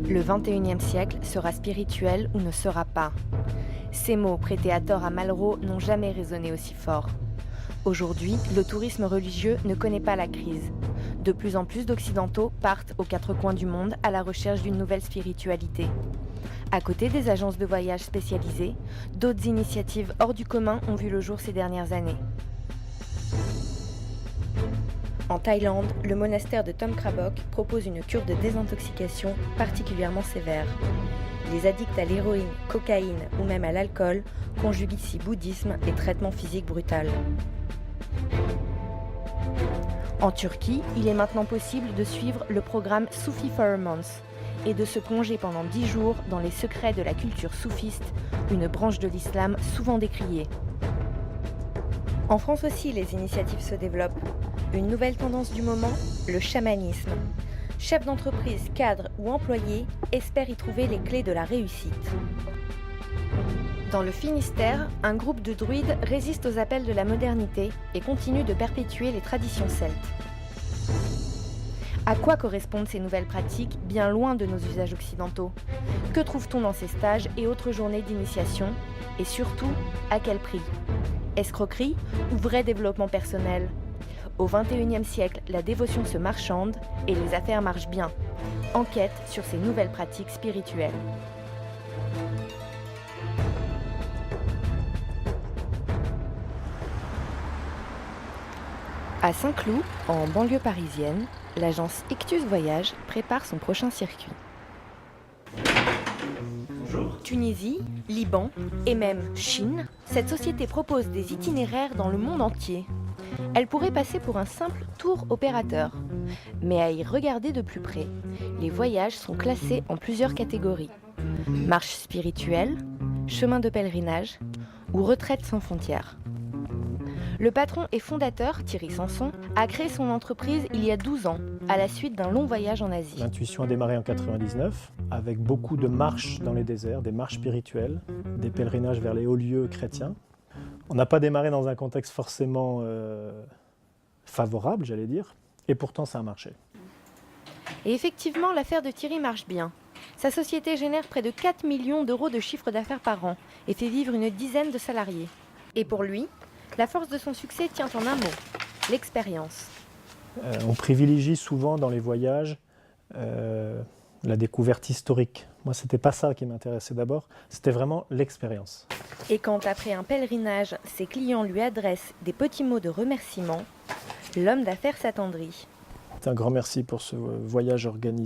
Le 21e siècle sera spirituel ou ne sera pas. Ces mots, prêtés à tort à Malraux, n'ont jamais résonné aussi fort. Aujourd'hui, le tourisme religieux ne connaît pas la crise. De plus en plus d'Occidentaux partent aux quatre coins du monde à la recherche d'une nouvelle spiritualité. À côté des agences de voyage spécialisées, d'autres initiatives hors du commun ont vu le jour ces dernières années. En Thaïlande, le monastère de Tom Krabok propose une cure de désintoxication particulièrement sévère. Les addicts à l'héroïne, cocaïne ou même à l'alcool conjuguent ici bouddhisme et traitement physique brutal. En Turquie, il est maintenant possible de suivre le programme Sufi for a Month et de se plonger pendant 10 jours dans les secrets de la culture soufiste, une branche de l'islam souvent décriée. En France aussi, les initiatives se développent. Une nouvelle tendance du moment, le chamanisme. Chefs d'entreprise, cadres ou employés espèrent y trouver les clés de la réussite. Dans le Finistère, un groupe de druides résiste aux appels de la modernité et continue de perpétuer les traditions celtes. À quoi correspondent ces nouvelles pratiques, bien loin de nos usages occidentaux? Que trouve-t-on dans ces stages et autres journées d'initiation? Et surtout, à quel prix? Escroquerie ou vrai développement personnel? Au XXIe siècle, la dévotion se marchande et les affaires marchent bien. Enquête sur ces nouvelles pratiques spirituelles. À Saint-Cloud, en banlieue parisienne, l'agence Ictus Voyage prépare son prochain circuit. Bonjour. Tunisie, Liban et même Chine, cette société propose des itinéraires dans le monde entier. Elle pourrait passer pour un simple tour opérateur. Mais à y regarder de plus près, les voyages sont classés en plusieurs catégories. Marche spirituelle, chemin de pèlerinage ou retraite sans frontières. Le patron et fondateur, Thierry Sanson, a créé son entreprise il y a 12 ans, à la suite d'un long voyage en Asie. L'intuition a démarré en 99, avec beaucoup de marches dans les déserts, des marches spirituelles, des pèlerinages vers les hauts lieux chrétiens. On n'a pas démarré dans un contexte forcément favorable, j'allais dire, et pourtant ça a marché. Et effectivement, l'affaire de Thierry marche bien. Sa société génère près de 4 millions d'euros de chiffre d'affaires par an et fait vivre une dizaine de salariés. Et pour lui, la force de son succès tient en un mot, l'expérience. On privilégie souvent dans les voyages la découverte historique. Moi, c'était pas ça qui m'intéressait d'abord, c'était vraiment l'expérience. Et quand après un pèlerinage, ses clients lui adressent des petits mots de remerciement, l'homme d'affaires s'attendrit. Un grand merci pour ce voyage organisé.